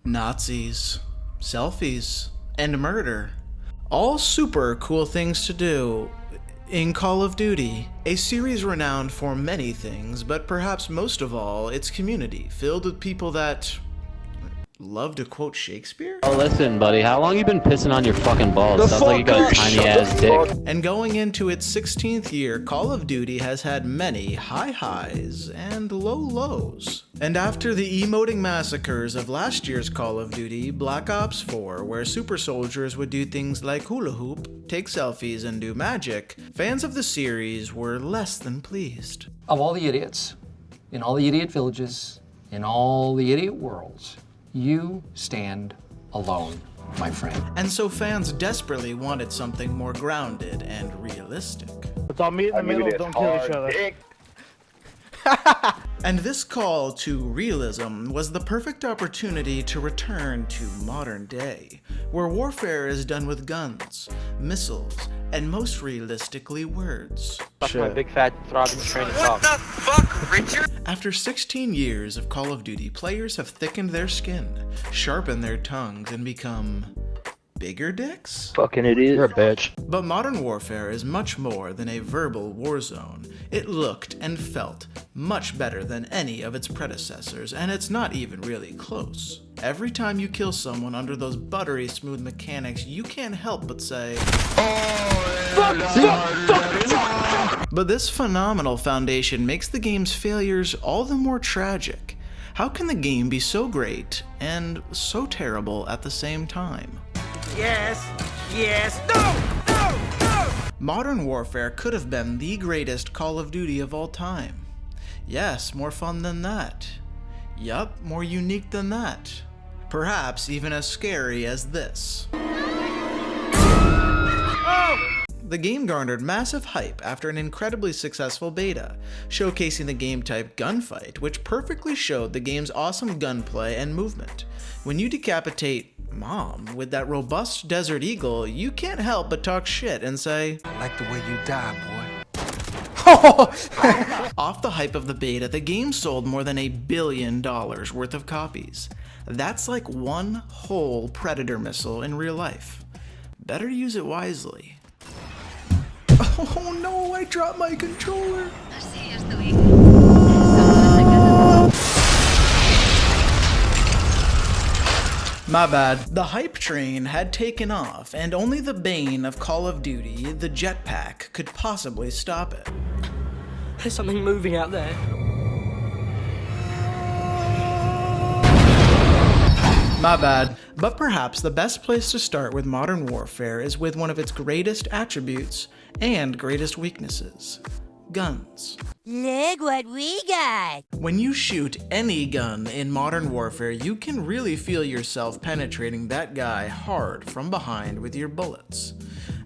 Nazis, selfies, and murder. All super cool things to do in Call of Duty, a series renowned for many things, but perhaps most of all, its community, filled with people that love to quote Shakespeare? Oh, listen, buddy, how long you been pissing on your fucking balls? Sounds like you got a tiny-ass dick. And going into its 16th year, Call of Duty has had many high highs and low lows. And after the emoting massacres of last year's Call of Duty, Black Ops 4, where super soldiers would do things like hula hoop, take selfies, and do magic, fans of the series were less than pleased. Of all the idiots, in all the idiot villages, in all the idiot worlds, you stand alone, my friend. And so fans desperately wanted something more grounded and realistic. Let's all meet in the middle, don't kill each other. And this call to realism was the perfect opportunity to return to modern day, where warfare is done with guns, missiles, and most realistically words. That's my big fat throbbing train of thought. What the fuck, Richard? After 16 years of Call of Duty, players have thickened their skin, sharpened their tongues, and become bigger dicks? Fucking idiot. You're a bitch. But Modern Warfare is much more than a verbal war zone. It looked and felt much better than any of its predecessors, and it's not even really close. Every time you kill someone under those buttery smooth mechanics, you can't help but say, fuck. But this phenomenal foundation makes the game's failures all the more tragic. How can the game be so great and so terrible at the same time? Yes, no! Modern Warfare could have been the greatest Call of Duty of all time. Yes, more fun than that. Yup, more unique than that. Perhaps even as scary as this. The game garnered massive hype after an incredibly successful beta, showcasing the game type Gunfight, which perfectly showed the game's awesome gunplay and movement. When you decapitate Mom with that robust Desert Eagle, you can't help but talk shit and say, I like the way you die, boy. Off the hype of the beta, the game sold more than $1 billion worth of copies. That's like one whole Predator missile in real life. Better use it wisely. Oh no, I dropped my controller. My bad. The hype train had taken off, and only the bane of Call of Duty, the jetpack, could possibly stop it. There's something moving out there. My bad. But perhaps the best place to start with Modern Warfare is with one of its greatest attributes and greatest weaknesses: guns. Look what we got! When you shoot any gun in Modern Warfare, you can really feel yourself penetrating that guy hard from behind with your bullets.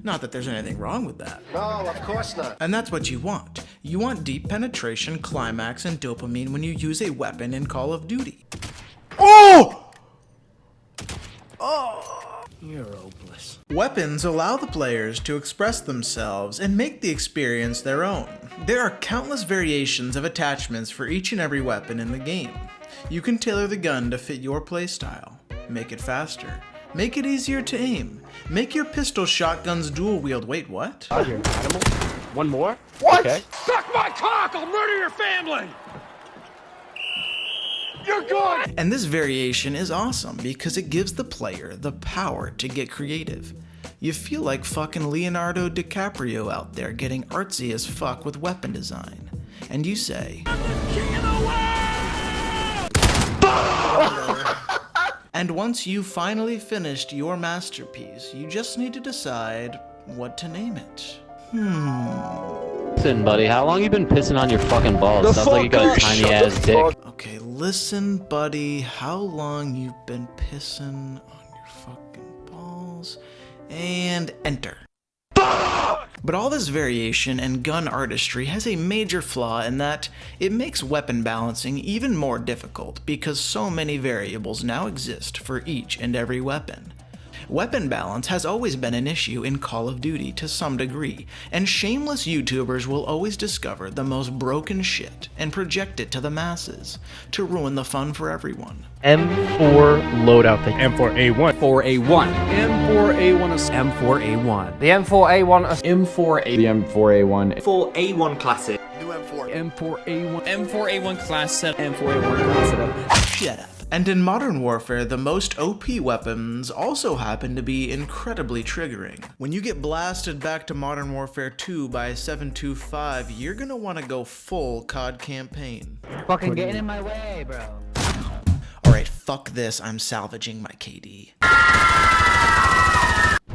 Not that there's anything wrong with that. No, of course not. And that's what you want. You want deep penetration, climax, and dopamine when you use a weapon in Call of Duty. Oh! You're hopeless. Weapons allow the players to express themselves and make the experience their own. There are countless variations of attachments for each and every weapon in the game. You can tailor the gun to fit your playstyle, make it faster, make it easier to aim, make your pistol shotguns dual wield. Wait, what? Out here, animal. One more? What? Okay. Suck my cock! I'll murder your family! You're good! And this variation is awesome because it gives the player the power to get creative. You feel like fucking Leonardo DiCaprio out there getting artsy as fuck with weapon design. And you say, and once you finally finished your masterpiece, you just need to decide what to name it. Listen, buddy, how long you been pissing on your fucking balls? Sounds like you got a tiny-ass dick. Okay, listen, buddy, how long you've been pissing on your fucking balls? And enter. But all this variation and gun artistry has a major flaw in that it makes weapon balancing even more difficult because so many variables now exist for each and every weapon. Weapon balance has always been an issue in Call of Duty to some degree, and shameless YouTubers will always discover the most broken shit and project it to the masses to ruin the fun for everyone. M4 loadout thing. M4A1. 4A1. M4A1. M4A1. The M4A1. M4A. The M4A1. 4A1 classic. New M4. M4A1. M4A1 class set. M4A1 class setup. Shut up. And in Modern Warfare, the most OP weapons also happen to be incredibly triggering. When you get blasted back to Modern Warfare 2 by 725, you're gonna wanna go full COD campaign. Fucking getting in my way, bro. Alright, fuck this, I'm salvaging my KD.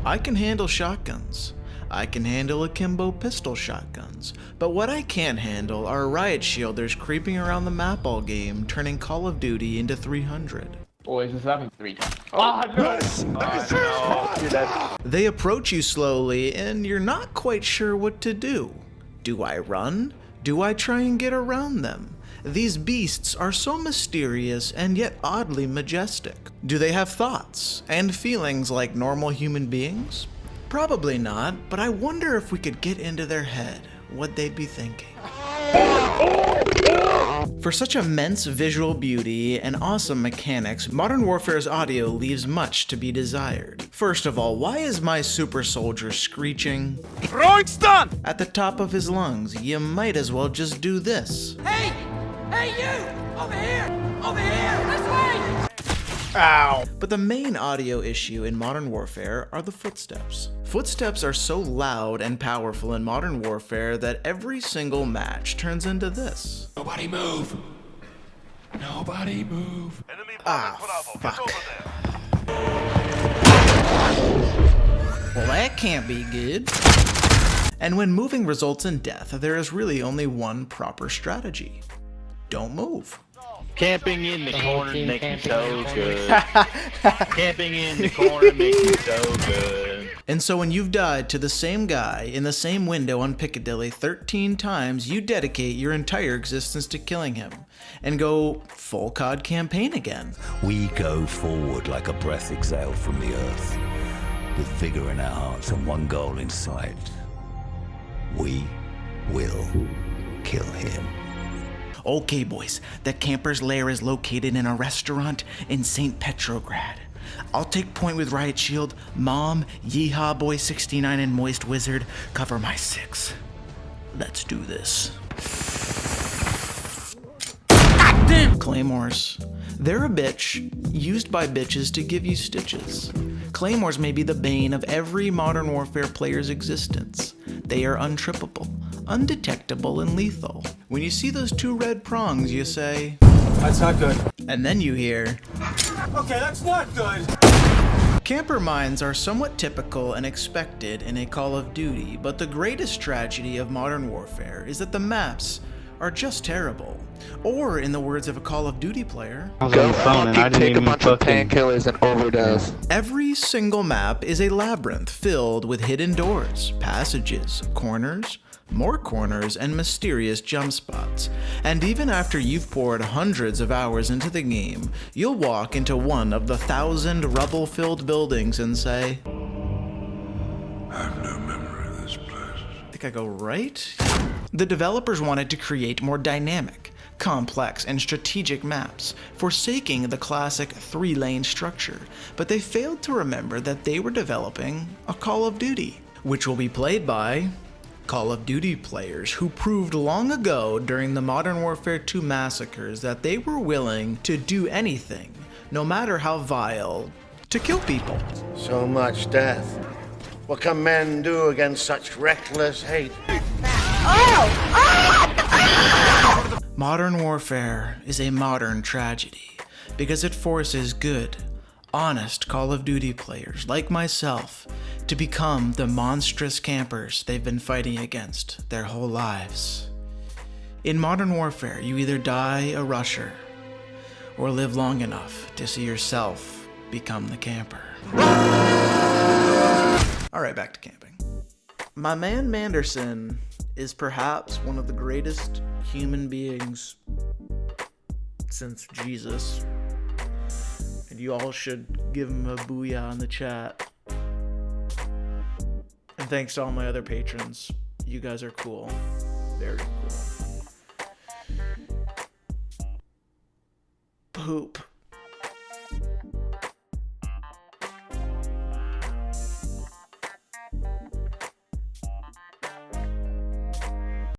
I can handle shotguns. I can handle akimbo pistol shotguns, but what I can't handle are riot shielders creeping around the map all game, turning Call of Duty into 300. Boys, this happened 3 times. Oh, no! Oh, no. Dude, They approach you slowly, and you're not quite sure what to do. Do I run? Do I try and get around them? These beasts are so mysterious and yet oddly majestic. Do they have thoughts and feelings like normal human beings? Probably not, but I wonder if we could get into their head, what they'd be thinking. For such immense visual beauty and awesome mechanics, Modern Warfare's audio leaves much to be desired. First of all, why is my super soldier screeching? Throwing stun! At the top of his lungs, you might as well just do this. Hey! Hey, you! Over here! Over here! This way! Ow! But the main audio issue in Modern Warfare are the footsteps. Footsteps are so loud and powerful in Modern Warfare that every single match turns into this. Nobody move! Nobody move! Fuck. Well, that can't be good. And when moving results in death, there is really only one proper strategy. Don't move. camping in the corner makes me so good. Camping in the corner makes me so good. And so when you've died to the same guy in the same window on Piccadilly 13 times, you dedicate your entire existence to killing him and go full COD campaign again. We go forward like a breath exhaled from the earth, with vigor in our hearts and one goal in sight. We will kill him. Okay, boys, the camper's lair is located in a restaurant in St. Petrograd. I'll take point with Riot Shield. Mom, Yeehaw Boy 69, and Moist Wizard cover my 6. Let's do this. Goddamn! Claymores. They're a bitch, used by bitches to give you stitches. Claymores may be the bane of every Modern Warfare player's existence. They are untrippable, undetectable, and lethal. When you see those 2 red prongs, you say, "That's not good." And then you hear, "Okay, that's not good." Camper mines are somewhat typical and expected in a Call of Duty, but the greatest tragedy of Modern Warfare is that the maps are just terrible. Or, in the words of a Call of Duty player, Go phone and I didn't take a bunch of painkillers and overdose. Every single map is a labyrinth filled with hidden doors, passages, corners, more corners, and mysterious jump spots. And even after you've poured hundreds of hours into the game, you'll walk into one of the 1,000 rubble-filled buildings and say, I have no memory of this place. I think I go right? The developers wanted to create more dynamic, complex, and strategic maps, forsaking the classic 3-lane structure, but they failed to remember that they were developing a Call of Duty, which will be played by Call of Duty players who proved long ago during the Modern Warfare 2 massacres that they were willing to do anything, no matter how vile, to kill people. So much death. What can men do against such reckless hate? Modern Warfare is a modern tragedy because it forces good, honest Call of Duty players like myself to become the monstrous campers they've been fighting against their whole lives. In Modern Warfare, you either die a rusher or live long enough to see yourself become the camper. Alright, back to camping. My man Manderson is perhaps one of the greatest human beings since Jesus. And you all should give him a booyah in the chat. And thanks to all my other patrons. You guys are cool. Very cool. Poop.